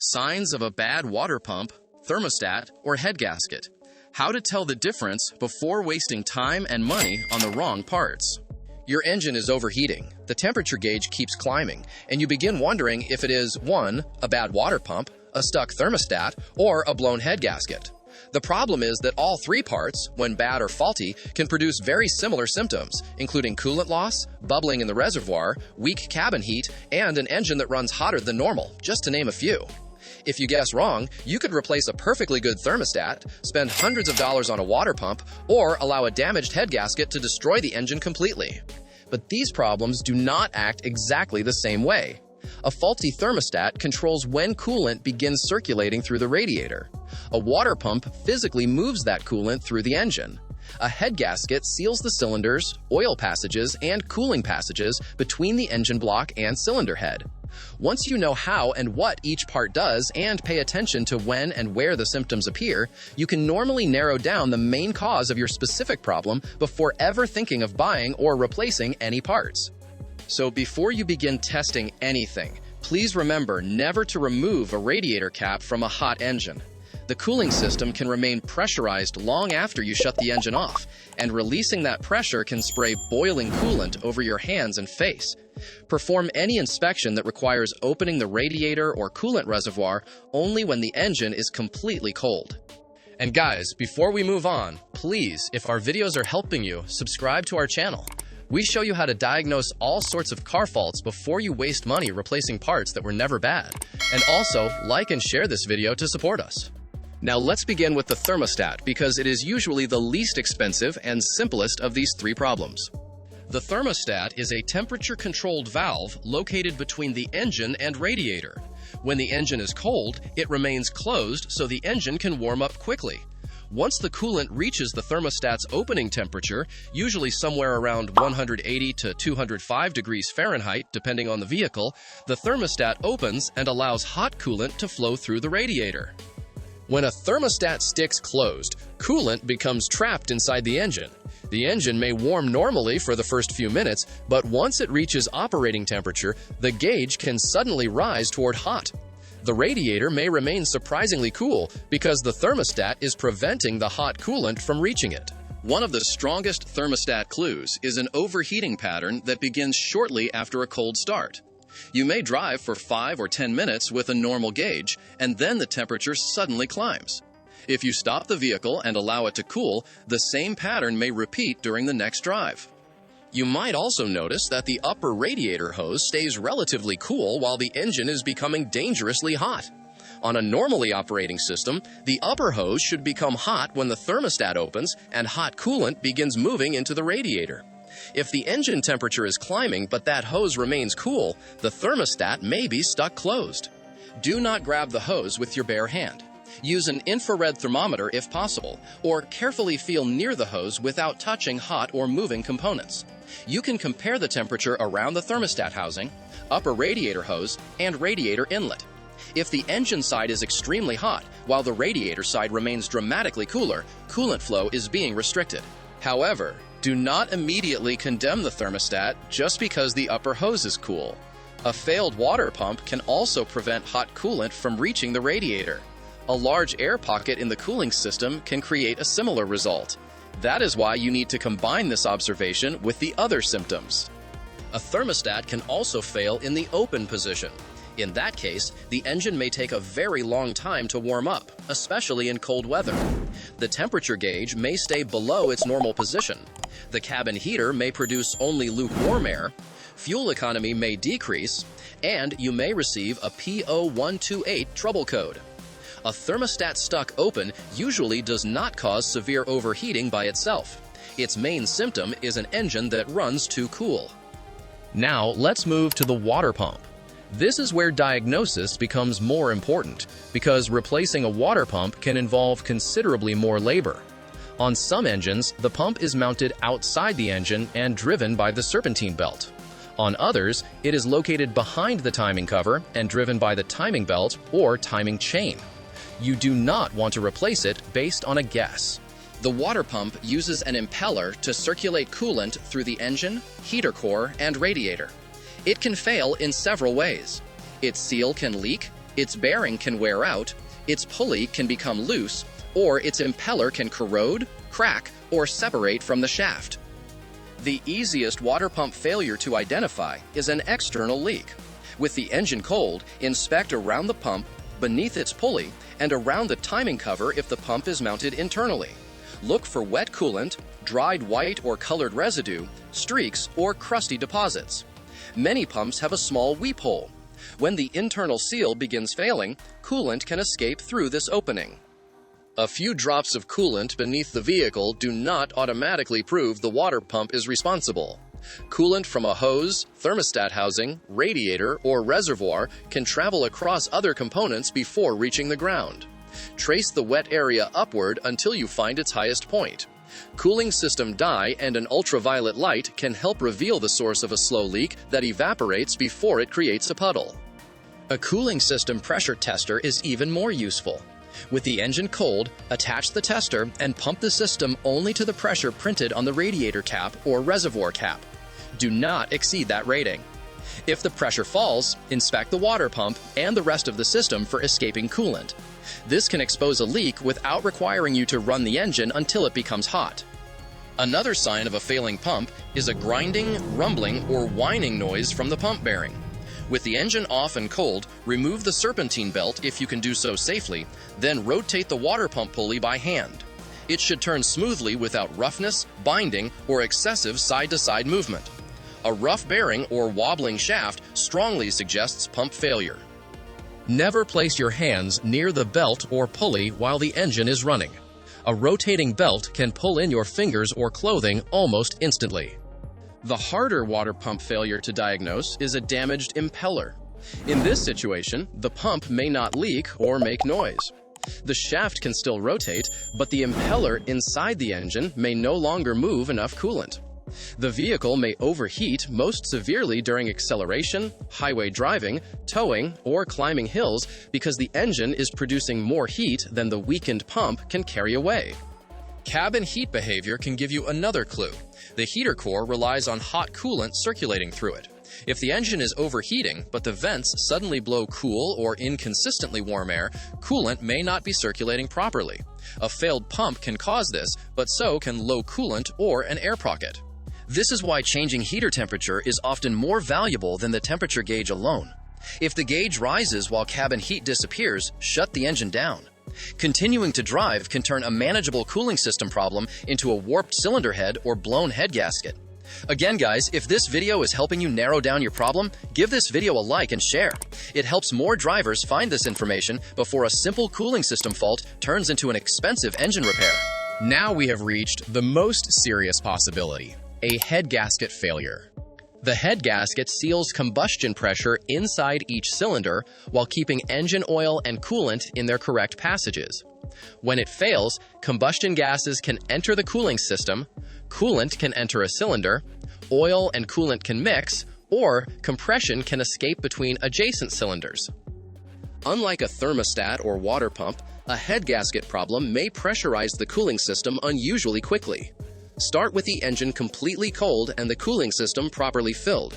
Signs of a bad water pump, thermostat, or head gasket. How to tell the difference before wasting time and money on the wrong parts. Your engine is overheating, the temperature gauge keeps climbing, and you begin wondering if it is 1. A bad water pump, a stuck thermostat, or a blown head gasket. The problem is that all three parts, when bad or faulty, can produce very similar symptoms, including coolant loss, bubbling in the reservoir, weak cabin heat, and an engine that runs hotter than normal, just to name a few. If you guess wrong, you could replace a perfectly good thermostat, spend hundreds of dollars on a water pump, or allow a damaged head gasket to destroy the engine completely. But these problems do not act exactly the same way. A faulty thermostat controls when coolant begins circulating through the radiator. A water pump physically moves that coolant through the engine. A head gasket seals the cylinders, oil passages, and cooling passages between the engine block and cylinder head. Once you know how and what each part does and pay attention to when and where the symptoms appear, you can normally narrow down the main cause of your specific problem before ever thinking of buying or replacing any parts. So before you begin testing anything, please remember never to remove a radiator cap from a hot engine. The cooling system can remain pressurized long after you shut the engine off, and releasing that pressure can spray boiling coolant over your hands and face. Perform any inspection that requires opening the radiator or coolant reservoir only when the engine is completely cold. And guys, before we move on, please, if our videos are helping you, subscribe to our channel. We show you how to diagnose all sorts of car faults before you waste money replacing parts that were never bad. And also, like and share this video to support us. Now let's begin with the thermostat because it is usually the least expensive and simplest of these three problems. The thermostat is a temperature-controlled valve located between the engine and radiator. When the engine is cold, it remains closed so the engine can warm up quickly. Once the coolant reaches the thermostat's opening temperature, usually somewhere around 180 to 205 degrees Fahrenheit, depending on the vehicle, the thermostat opens and allows hot coolant to flow through the radiator. When a thermostat sticks closed, coolant becomes trapped inside the engine. The engine may warm normally for the first few minutes, but once it reaches operating temperature, the gauge can suddenly rise toward hot. The radiator may remain surprisingly cool because the thermostat is preventing the hot coolant from reaching it. One of the strongest thermostat clues is an overheating pattern that begins shortly after a cold start. You may drive for 5 or 10 minutes with a normal gauge, and then the temperature suddenly climbs. If you stop the vehicle and allow it to cool, the same pattern may repeat during the next drive. You might also notice that the upper radiator hose stays relatively cool while the engine is becoming dangerously hot. On a normally operating system, the upper hose should become hot when the thermostat opens and hot coolant begins moving into the radiator. If the engine temperature is climbing but that hose remains cool, the thermostat may be stuck closed. Do not grab the hose with your bare hand. Use an infrared thermometer if possible, or carefully feel near the hose without touching hot or moving components. You can compare the temperature around the thermostat housing, upper radiator hose, and radiator inlet. If the engine side is extremely hot, while the radiator side remains dramatically cooler, coolant flow is being restricted. However, do not immediately condemn the thermostat just because the upper hose is cool. A failed water pump can also prevent hot coolant from reaching the radiator. A large air pocket in the cooling system can create a similar result. That is why you need to combine this observation with the other symptoms. A thermostat can also fail in the open position. In that case, the engine may take a very long time to warm up, especially in cold weather. The temperature gauge may stay below its normal position. The cabin heater may produce only lukewarm air, fuel economy may decrease, and you may receive a P0128 trouble code. A thermostat stuck open usually does not cause severe overheating by itself. Its main symptom is an engine that runs too cool. Now let's move to the water pump. This is where diagnosis becomes more important because replacing a water pump can involve considerably more labor. On some engines, the pump is mounted outside the engine and driven by the serpentine belt. On others, it is located behind the timing cover and driven by the timing belt or timing chain. You do not want to replace it based on a guess. The water pump uses an impeller to circulate coolant through the engine, heater core, and radiator. It can fail in several ways. Its seal can leak, its bearing can wear out, its pulley can become loose, or its impeller can corrode, crack, or separate from the shaft. The easiest water pump failure to identify is an external leak. With the engine cold, inspect around the pump, beneath its pulley, and around the timing cover if the pump is mounted internally. Look for wet coolant, dried white or colored residue, streaks, or crusty deposits. Many pumps have a small weep hole. When the internal seal begins failing, coolant can escape through this opening. A few drops of coolant beneath the vehicle do not automatically prove the water pump is responsible. Coolant from a hose, thermostat housing, radiator, or reservoir can travel across other components before reaching the ground. Trace the wet area upward until you find its highest point. Cooling system dye and an ultraviolet light can help reveal the source of a slow leak that evaporates before it creates a puddle. A cooling system pressure tester is even more useful. With the engine cold, attach the tester and pump the system only to the pressure printed on the radiator cap or reservoir cap. Do not exceed that rating. If the pressure falls, inspect the water pump and the rest of the system for escaping coolant. This can expose a leak without requiring you to run the engine until it becomes hot. Another sign of a failing pump is a grinding, rumbling, or whining noise from the pump bearing. With the engine off and cold, remove the serpentine belt if you can do so safely, then rotate the water pump pulley by hand. It should turn smoothly without roughness, binding, or excessive side-to-side movement. A rough bearing or wobbling shaft strongly suggests pump failure. Never place your hands near the belt or pulley while the engine is running. A rotating belt can pull in your fingers or clothing almost instantly. The harder water pump failure to diagnose is a damaged impeller. In this situation, the pump may not leak or make noise. The shaft can still rotate, but the impeller inside the engine may no longer move enough coolant. The vehicle may overheat most severely during acceleration, highway driving, towing, or climbing hills because the engine is producing more heat than the weakened pump can carry away. Cabin heat behavior can give you another clue. The heater core relies on hot coolant circulating through it. If the engine is overheating, but the vents suddenly blow cool or inconsistently warm air, coolant may not be circulating properly. A failed pump can cause this, but so can low coolant or an air pocket. This is why changing heater temperature is often more valuable than the temperature gauge alone. If the gauge rises while cabin heat disappears, shut the engine down. Continuing to drive can turn a manageable cooling system problem into a warped cylinder head or blown head gasket. Again, guys, if this video is helping you narrow down your problem, give this video a like and share. It helps more drivers find this information before a simple cooling system fault turns into an expensive engine repair. Now we have reached the most serious possibility: a head gasket failure. The head gasket seals combustion pressure inside each cylinder while keeping engine oil and coolant in their correct passages. When it fails, combustion gases can enter the cooling system, coolant can enter a cylinder, oil and coolant can mix, or compression can escape between adjacent cylinders. Unlike a thermostat or water pump, a head gasket problem may pressurize the cooling system unusually quickly. Start with the engine completely cold and the cooling system properly filled.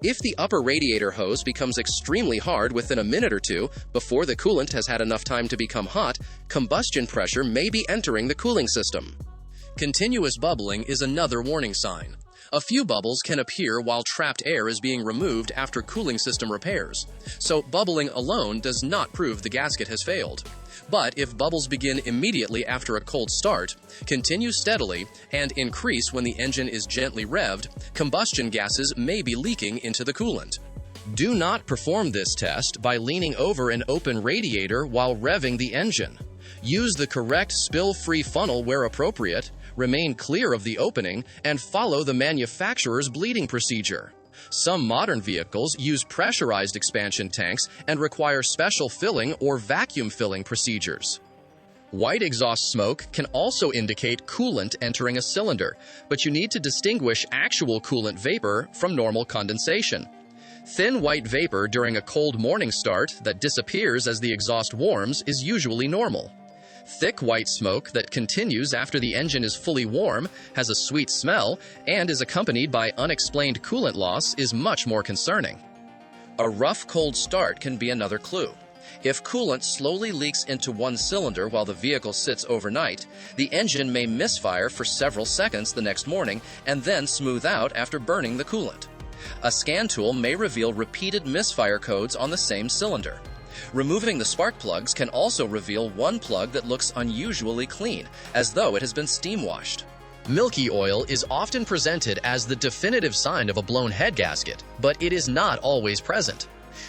If the upper radiator hose becomes extremely hard within a minute or two before the coolant has had enough time to become hot, combustion pressure may be entering the cooling system. Continuous bubbling is another warning sign. A few bubbles can appear while trapped air is being removed after cooling system repairs. So bubbling alone does not prove the gasket has failed. But if bubbles begin immediately after a cold start, continue steadily, and increase when the engine is gently revved, combustion gases may be leaking into the coolant. Do not perform this test by leaning over an open radiator while revving the engine. Use the correct spill-free funnel where appropriate, remain clear of the opening, and follow the manufacturer's bleeding procedure. Some modern vehicles use pressurized expansion tanks and require special filling or vacuum filling procedures. White exhaust smoke can also indicate coolant entering a cylinder, but you need to distinguish actual coolant vapor from normal condensation. Thin white vapor during a cold morning start that disappears as the exhaust warms is usually normal. Thick white smoke that continues after the engine is fully warm, has a sweet smell, and is accompanied by unexplained coolant loss is much more concerning. A rough cold start can be another clue. If coolant slowly leaks into one cylinder while the vehicle sits overnight, the engine may misfire for several seconds the next morning and then smooth out after burning the coolant. A scan tool may reveal repeated misfire codes on the same cylinder. Removing the spark plugs can also reveal one plug that looks unusually clean, as though it has been steam washed. Milky oil is often presented as the definitive sign of a blown head gasket, but it is not always present.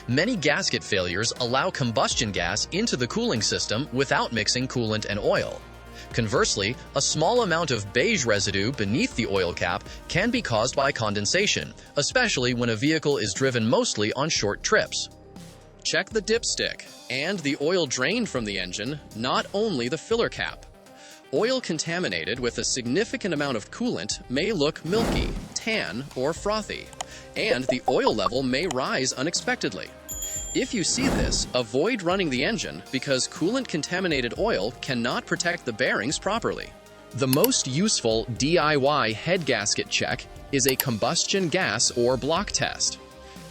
Many gasket failures allow combustion gas into the cooling system without mixing coolant and oil. Conversely, a small amount of beige residue beneath the oil cap can be caused by condensation, especially when a vehicle is driven mostly on short trips. Check the dipstick and the oil drained from the engine, not only the filler cap. Oil contaminated with a significant amount of coolant may look milky, tan, or frothy, and the oil level may rise unexpectedly. If you see this, avoid running the engine because coolant-contaminated oil cannot protect the bearings properly. The most useful DIY head gasket check is a combustion gas or block test.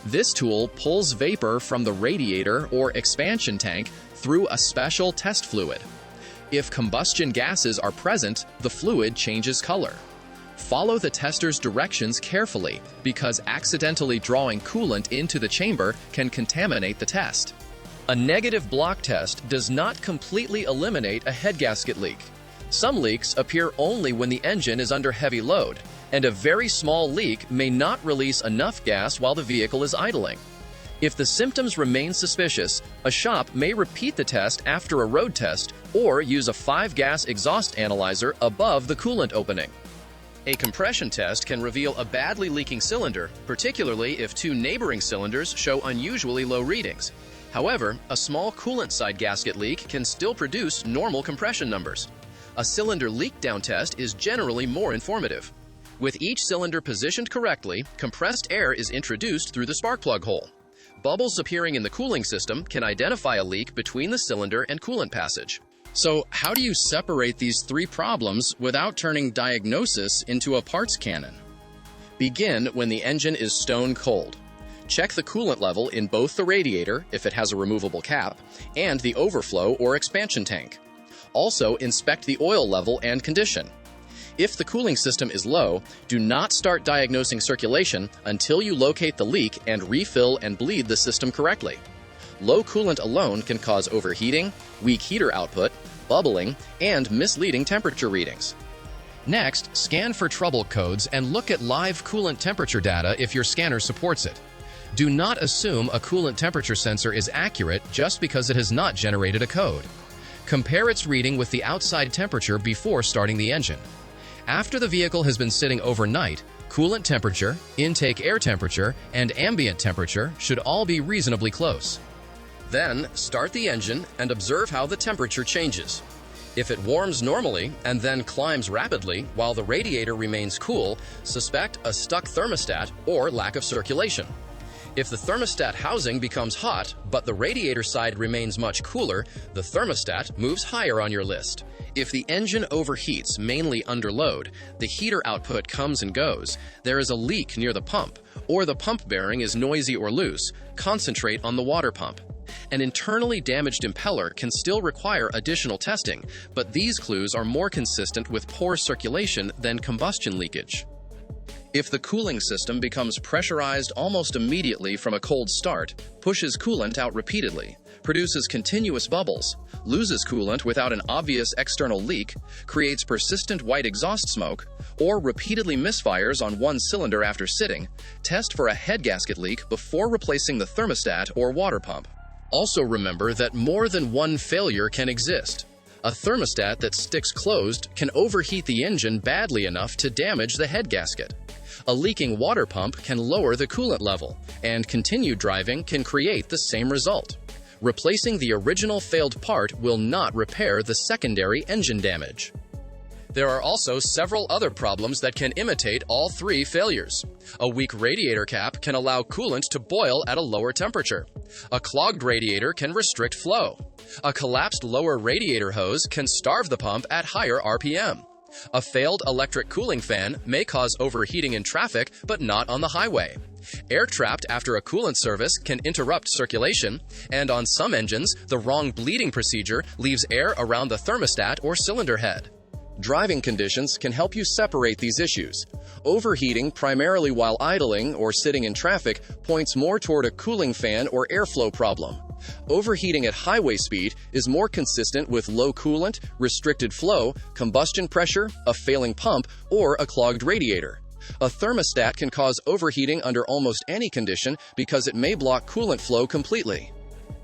This tool pulls vapor from the radiator or expansion tank through a special test fluid. If combustion gases are present, the fluid changes color. Follow the tester's directions carefully because accidentally drawing coolant into the chamber can contaminate the test. A negative block test does not completely eliminate a head gasket leak. Some leaks appear only when the engine is under heavy load, and a very small leak may not release enough gas while the vehicle is idling. If the symptoms remain suspicious, a shop may repeat the test after a road test or use a 5-gas exhaust analyzer above the coolant opening. A compression test can reveal a badly leaking cylinder, particularly if two neighboring cylinders show unusually low readings. However, a small coolant side gasket leak can still produce normal compression numbers. A cylinder leak down test is generally more informative. With each cylinder positioned correctly, compressed air is introduced through the spark plug hole. Bubbles appearing in the cooling system can identify a leak between the cylinder and coolant passage. So, how do you separate these three problems without turning diagnosis into a parts cannon? Begin when the engine is stone cold. Check the coolant level in both the radiator, if it has a removable cap, and the overflow or expansion tank. Also, inspect the oil level and condition. If the cooling system is low, do not start diagnosing circulation until you locate the leak and refill and bleed the system correctly. Low coolant alone can cause overheating, weak heater output, bubbling, and misleading temperature readings. Next, scan for trouble codes and look at live coolant temperature data if your scanner supports it. Do not assume a coolant temperature sensor is accurate just because it has not generated a code. Compare its reading with the outside temperature before starting the engine. After the vehicle has been sitting overnight, coolant temperature, intake air temperature, and ambient temperature should all be reasonably close. Then, start the engine and observe how the temperature changes. If it warms normally and then climbs rapidly while the radiator remains cool, suspect a stuck thermostat or lack of circulation. If the thermostat housing becomes hot, but the radiator side remains much cooler, the thermostat moves higher on your list. If the engine overheats mainly under load, the heater output comes and goes, there is a leak near the pump, or the pump bearing is noisy or loose, concentrate on the water pump. An internally damaged impeller can still require additional testing, but these clues are more consistent with poor circulation than combustion leakage. If the cooling system becomes pressurized almost immediately from a cold start, pushes coolant out repeatedly, produces continuous bubbles, loses coolant without an obvious external leak, creates persistent white exhaust smoke, or repeatedly misfires on one cylinder after sitting, test for a head gasket leak before replacing the thermostat or water pump. Also remember that more than one failure can exist. A thermostat that sticks closed can overheat the engine badly enough to damage the head gasket. A leaking water pump can lower the coolant level, and continued driving can create the same result. Replacing the original failed part will not repair the secondary engine damage. There are also several other problems that can imitate all three failures. A weak radiator cap can allow coolant to boil at a lower temperature. A clogged radiator can restrict flow. A collapsed lower radiator hose can starve the pump at higher RPM. A failed electric cooling fan may cause overheating in traffic, but not on the highway. Air trapped after a coolant service can interrupt circulation, and on some engines, the wrong bleeding procedure leaves air around the thermostat or cylinder head. Driving conditions can help you separate these issues. Overheating, primarily while idling or sitting in traffic, points more toward a cooling fan or airflow problem. Overheating at highway speed is more consistent with low coolant, restricted flow, combustion pressure, a failing pump, or a clogged radiator. A thermostat can cause overheating under almost any condition because it may block coolant flow completely.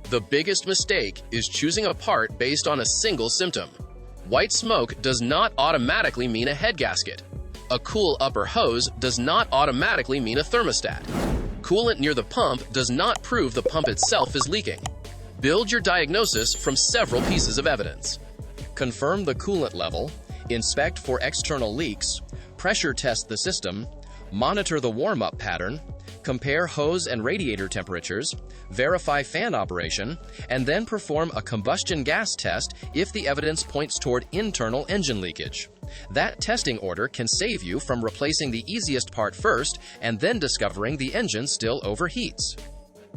The biggest mistake is choosing a part based on a single symptom. White smoke does not automatically mean a head gasket. A cool upper hose does not automatically mean a thermostat. Coolant near the pump does not prove the pump itself is leaking. Build your diagnosis from several pieces of evidence. Confirm the coolant level, inspect for external leaks, pressure test the system, monitor the warm-up pattern, compare hose and radiator temperatures, verify fan operation, and then perform a combustion gas test if the evidence points toward internal engine leakage. That testing order can save you from replacing the easiest part first and then discovering the engine still overheats.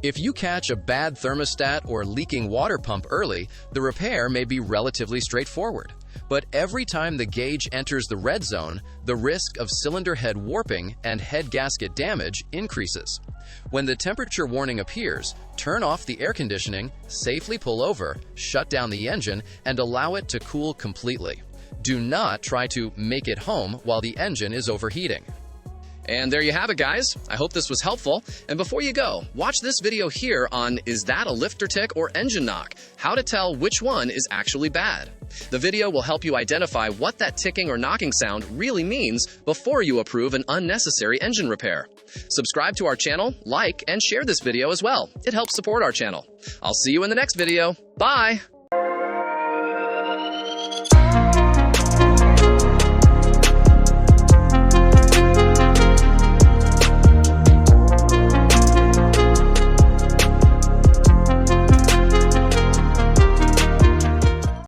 If you catch a bad thermostat or leaking water pump early, the repair may be relatively straightforward. But every time the gauge enters the red zone, the risk of cylinder head warping and head gasket damage increases. When the temperature warning appears, turn off the air conditioning, safely pull over, shut down the engine, and allow it to cool completely. Do not try to make it home while the engine is overheating. And there you have it, guys. I hope this was helpful. And before you go, watch this video here on is that a lifter tick or engine knock? How to tell which one is actually bad. The video will help you identify what that ticking or knocking sound really means before you approve an unnecessary engine repair. Subscribe to our channel, like, and share this video as well. It helps support our channel. I'll see you in the next video. Bye!